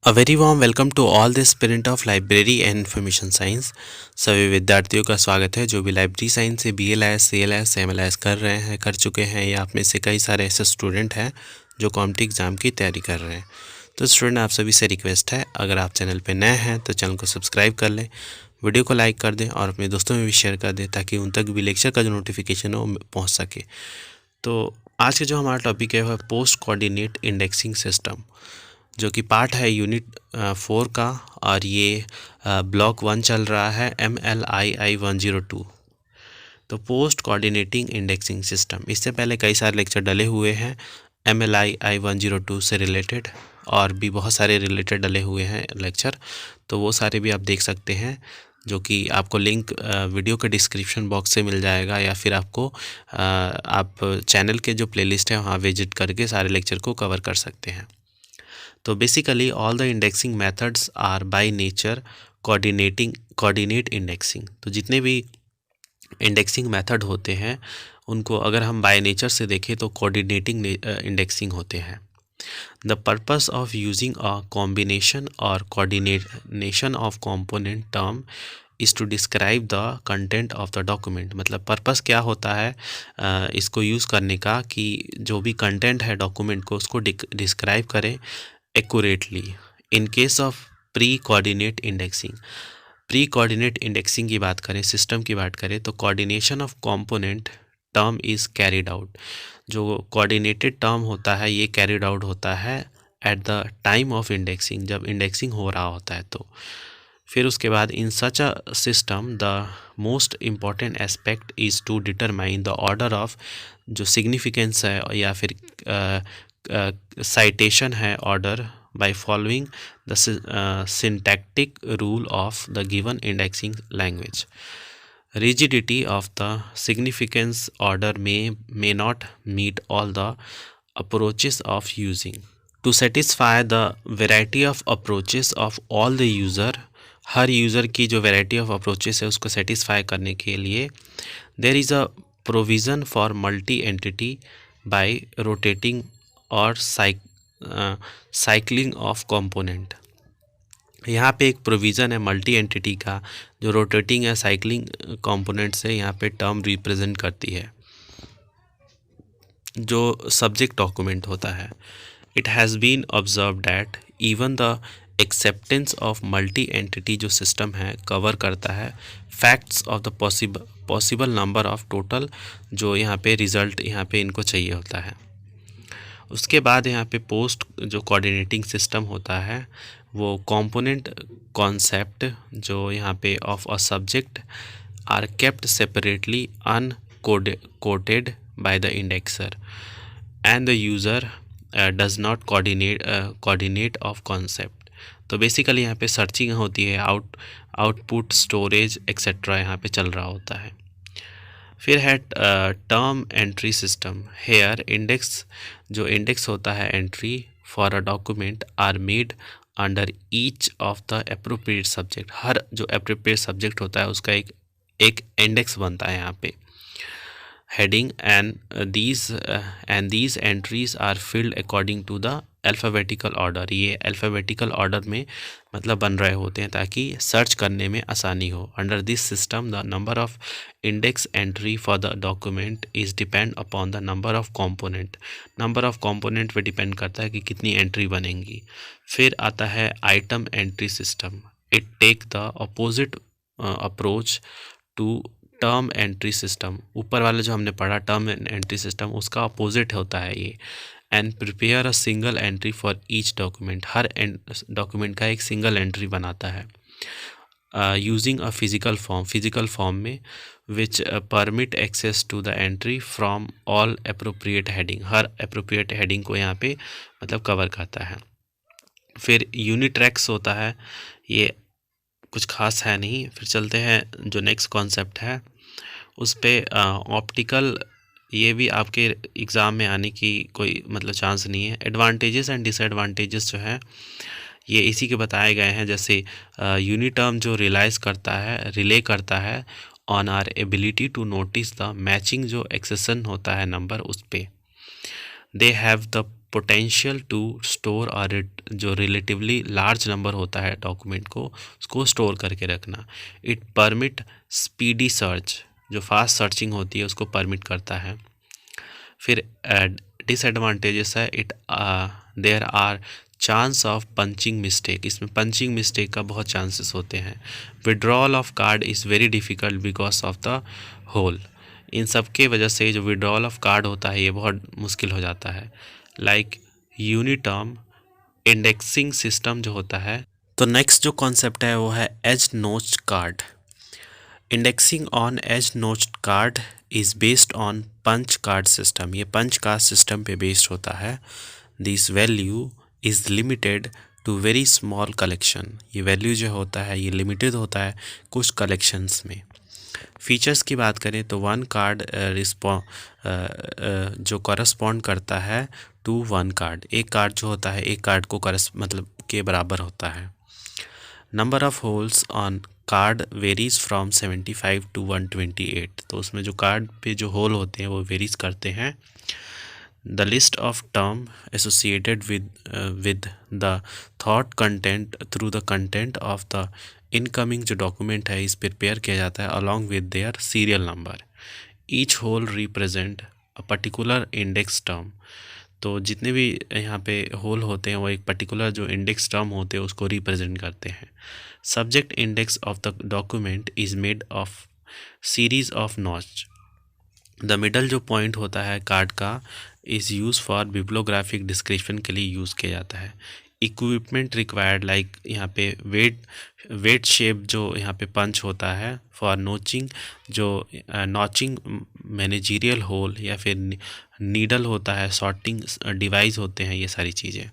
A very warm welcome to all the aspirant of library and information science. सभी विद्यार्थियों का स्वागत है जो भी लाइब्रेरी साइंस से BLS, CLS, MLS कर रहे हैं, कर चुके हैं, या आप में से कई सारे ऐसे स्टूडेंट हैं जो कॉम्पिटिटिव एग्जाम की तैयारी कर रहे हैं। तो स्टूडेंट, आप सभी से रिक्वेस्ट है, अगर आप चैनल पर नए हैं तो चैनल को सब्सक्राइब कर लें, वीडियो को लाइक कर दें और अपने दोस्तों में भी शेयर कर दें ताकि उन तक भी लेक्चर का जो नोटिफिकेशन है वो पहुँच सके। तो आज का जो हमारा टॉपिक है वह पोस्ट कोऑर्डिनेट इंडेक्सिंग सिस्टम, जो कि पार्ट है यूनिट 4 का, और ये ब्लॉक 1 चल रहा है MLII 102। तो पोस्ट कोऑर्डिनेटिंग इंडेक्सिंग सिस्टम, इससे पहले कई सारे लेक्चर डले हुए हैं MLII 102 से रिलेटेड, और भी बहुत सारे रिलेटेड डले हुए हैं लेक्चर, तो वो सारे भी आप देख सकते हैं, जो कि आपको लिंक वीडियो के डिस्क्रिप्शन बॉक्स से मिल जाएगा, या फिर आपको आप चैनल के जो प्लेलिस्ट है वहाँ विजिट करके सारे लेक्चर को कवर कर सकते हैं। तो basically all the indexing methods are by nature coordinate indexing. तो जितने भी इंडेक्सिंग मेथड होते हैं उनको अगर हम बाय नेचर से देखें तो कोऑर्डिनेटिंग इंडेक्सिंग होते हैं। The purpose of using a combination और coordination of component term is to describe the content of the document. मतलब पर्पस क्या होता है इसको यूज़ करने का, कि जो भी कंटेंट है डॉक्यूमेंट को उसको डिस्क्राइब करें accurately. In case of pre coordinate indexing की बात करें, सिस्टम की बात करें, तो coordination of component term is carried out. जो कोऑर्डिनेटेड टर्म होता है ये कैरिड आउट होता है at the time of indexing, जब इंडेक्सिंग हो रहा होता है। तो फिर उसके बाद in such a system the most important aspect is to determine the order of, जो सिग्निफिकेंस है या फिर साइटेशन है order, by following the syntactic rule of the given indexing language. Rigidity of the significance order may not meet all the approaches of using. To satisfy the variety of approaches of all the user, her user की जो variety of approaches है उसको satisfy करने के लिए there is a provision for multi-entity by rotating or cycling of component. यहाँ पे एक प्रोविज़न है मल्टी एंटिटी का, जो रोटेटिंग या साइक्लिंग कंपोनेंट से यहाँ पे टर्म रिप्रेजेंट करती है जो सब्जेक्ट डॉक्यूमेंट होता है। It has been observe that even the acceptance of multi entity जो सिस्टम है कवर करता है facts of the possible number of total, जो यहाँ पे रिज़ल्ट यहाँ पे इनको चाहिए होता है। उसके बाद यहाँ पे पोस्ट जो कोऑर्डिनेटिंग सिस्टम होता है वो कंपोनेंट कॉन्सेप्ट जो यहाँ पे of a subject are kept separately uncoded by the indexer and the user does not coordinate of concept. तो बेसिकली यहाँ पे सर्चिंग होती है, आउटपुट स्टोरेज एक्सेट्रा यहाँ पे चल रहा होता है। फिर है term entry system. Here index, जो इंडेक्स होता है entry for a document are made under each of the appropriate subject. हर जो एप्रोप्रिएट सब्जेक्ट होता है उसका एक इंडेक्स बनता है यहाँ पे, heading, and these entries are filled according to the alphabetical order. ये अल्फ़ाबेटिकल ऑर्डर में मतलब बन रहे होते हैं ताकि सर्च करने में आसानी हो। Under this system the number of index entry for the document is depend upon the number of component. Number of component पे डिपेंड करता है कि कितनी एंट्री बनेंगी। फिर आता है item entry system. It take the opposite approach to term entry system. ऊपर वाले जो हमने पढ़ा टर्म एंट्री सिस्टम, उसका अपोजिट होता है ये। And prepare a single entry for each document. Her document का एक सिंगल एंट्री बनाता है यूजिंग अ फिजिकल फॉर्म में, which permit access to the entry from all appropriate heading. हर अप्रोप्रिएट हेडिंग को यहाँ पे मतलब कवर करता है। फिर यूनिट्रैक्स होता है, ये कुछ खास है नहीं। फिर चलते हैं जो नेक्स्ट कॉन्सेप्ट है उस पे ऑप्टिकल। ये भी आपके एग्ज़ाम में आने की कोई मतलब चांस नहीं है। एडवांटेजेस एंड डिसएडवांटेजेस जो है ये इसी के बताए गए हैं। जैसे यूनिटर्म जो रिले करता है on our ability to notice the matching, जो एक्सेशन होता है नंबर उस पे। They have the potential to store और जो रिलेटिवली लार्ज नंबर होता है डॉक्यूमेंट को उसको स्टोर करके रखना। इट परमिट स्पीडी सर्च, जो फास्ट सर्चिंग होती है उसको परमिट करता है। फिर डिसएडवांटेजेस है, it there are chance of punching mistake, इसमें पंचिंग मिस्टेक का बहुत चांसेस होते हैं। Withdrawal of card is very difficult because of the hole, इन सब के वजह से जो विड्रॉल ऑफ कार्ड होता है ये बहुत मुश्किल हो जाता है। लाइक यूनिटर्म इंडेक्सिंग सिस्टम जो होता है। तो नेक्स्ट जो कॉन्सेप्ट है वो है edge notched card. Indexing on edge notched card is based on punch card system, ये पंच कार्ड सिस्टम पे बेस्ड होता है। This value is limited to very small collection, ये वैल्यू जो होता है ये लिमिटेड होता है कुछ कलेक्शंस में। फीचर्स की बात करें तो वन कार्ड जो करस्पॉन्ड करता है टू वन कार्ड, एक कार्ड जो होता है एक कार्ड को मतलब के बराबर होता है। Number of holes on card varies from 75 to 128, तो उसमें जो कार्ड पे जो होल होते हैं वो वेरीज करते हैं। The list of term associated with the thought content through the content of the incoming जो डॉक्यूमेंट है इस प्रिपेयर किया जाता है along with their serial number. Each hole represent a particular index term, तो जितने भी यहाँ पे होल होते हैं वो एक पर्टिकुलर जो इंडेक्स टर्म होते हैं उसको रिप्रेजेंट करते हैं। Subject index of the document is made of series of notch, the middle जो पॉइंट होता है कार्ड का is use for bibliographic description के लिए यूज़ किया जाता है। इक्विपमेंट रिक्वायर्ड, लाइक यहाँ पे वेट शेप जो यहाँ पे पंच होता है फॉर नोचिंग, जो नॉचिंग मैनेजीरियल होल या फिर नीडल होता है, सॉर्टिंग डिवाइस होते हैं, ये सारी चीज़ें।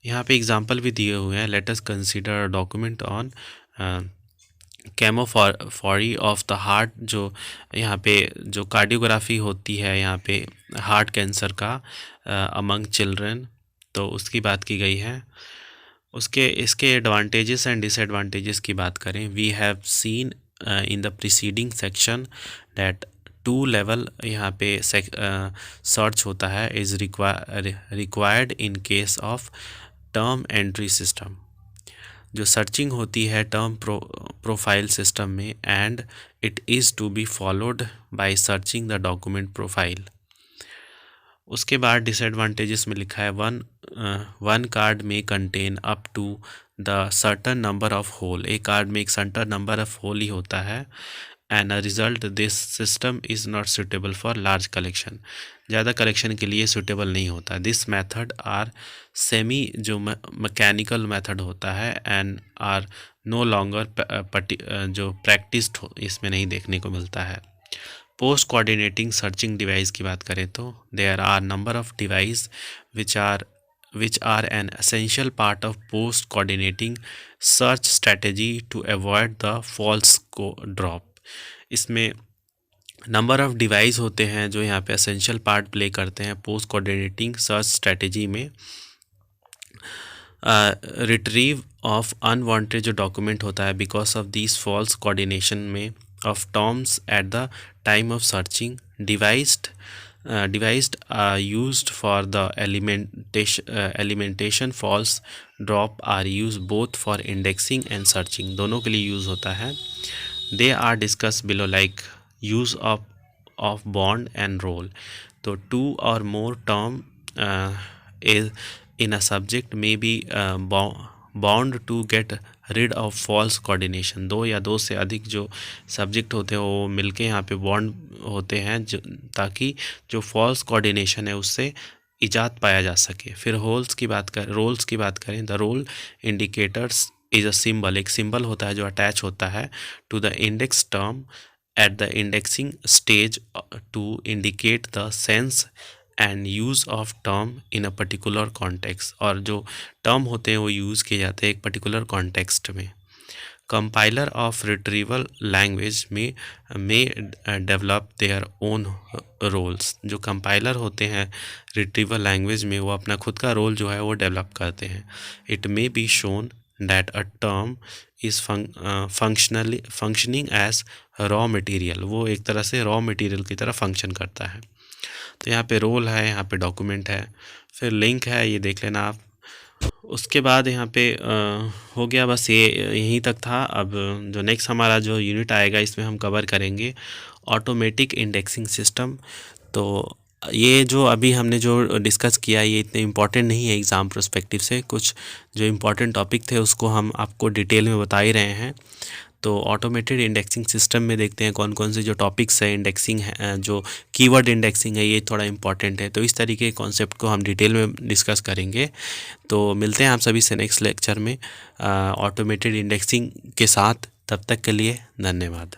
यहाँ पे एग्जांपल भी दिए हुए हैं। Let us consider document on केमोफोरी ऑफ द हार्ट, जो यहाँ पे जो कार्डियोग्राफी होती है यहाँ पे हार्ट कैंसर का अमंग चिल्ड्रन, तो उसकी बात की गई है। उसके इसके एडवांटेजेस एंड डिसएडवांटेजेस की बात करें, we have seen in the preceding section that two level यहाँ पे सर्च होता है is required in case of term entry system, जो सर्चिंग होती है टर्म प्रोफाइल सिस्टम में, and it is to be followed by searching the document profile. उसके बाद डिसएडवांटेजेस में लिखा है वन कार्ड में contain up to the certain number of hole, एक कार्ड में एक सर्टन नंबर ऑफ होल ही होता है, and a result this system is not suitable for large collection, ज़्यादा कलेक्शन के लिए सुटेबल नहीं होता। दिस मेथड आर सेमी जो मैकेनिकल मेथड होता है एंड आर नो लॉन्गर जो प्रैक्टिस्ड इसमें नहीं देखने को मिलता है। पोस्ट कोऑर्डिनेटिंग सर्चिंग डिवाइस की बात करें तो there are number of device which are an essential part of post coordinating search strategy to avoid the false co drop. इसमें नंबर ऑफ डिवाइस होते हैं जो यहाँ पे एसेंशियल पार्ट प्ले करते हैं पोस्ट कोऑर्डिनेटिंग सर्च स्ट्रेटेजी में। Retrieve of unwanted जो डॉक्यूमेंट होता है because of this false coordination में of terms at the time of searching, devised are used for the elimination false drop are used both for indexing and searching, दोनों के लिए use होता है। they are discussed below like use of bond and role, तो two or more term is in a subject may be bound to get rid of false coordination, दो या दो से अधिक जो सब्जेक्ट होते हैं वो मिलके यहाँ पे बॉन्ड होते हैं ताकि जो फॉल्स कोऑर्डिनेशन है उससे इजाद पाया जा सके। फिर रोल्स की बात करें, the role indicators is a symbol, एक सिंबल होता है जो अटैच होता है to the index term at the indexing stage to indicate the sense and use of term in a particular context, और जो टर्म होते हैं वो यूज़ किए जाते हैं एक पर्टिकुलर कॉन्टेक्स्ट में। कंपाइलर ऑफ रिट्रीवल लैंग्वेज में डेवलप देयर ओन रोल्स, जो कंपाइलर होते हैं रिट्रीवल लैंग्वेज में वो अपना खुद का रोल जो है वो डेवलप करते हैं। It may be shown that a term is functioning as raw material, वो एक तरह से रॉ मटेरियल की तरह फंक्शन करता है। तो यहाँ पे रोल है, यहाँ पे डॉक्यूमेंट है, फिर लिंक है, ये देख लेना आप। उसके बाद यहाँ पे हो गया, बस ये यहीं तक था। अब जो नेक्स्ट हमारा जो यूनिट आएगा इसमें हम कवर करेंगे ऑटोमेटिक इंडेक्सिंग सिस्टम। तो ये जो अभी हमने जो डिस्कस किया ये इतने इम्पॉर्टेंट नहीं है एग्ज़ाम पर्सपेक्टिव से, कुछ जो इम्पॉर्टेंट टॉपिक थे उसको हम आपको डिटेल में बता ही रहे हैं। तो ऑटोमेटेड इंडेक्सिंग सिस्टम में देखते हैं कौन कौन से जो टॉपिक्स है इंडेक्सिंग है, जो कीवर्ड इंडेक्सिंग है, ये थोड़ा इंपॉर्टेंट है। तो इस तरीके के कॉन्सेप्ट को हम डिटेल में डिस्कस करेंगे। तो मिलते हैं आप सभी से नेक्स्ट लेक्चर में ऑटोमेटेड इंडेक्सिंग के साथ। तब तक के लिए धन्यवाद।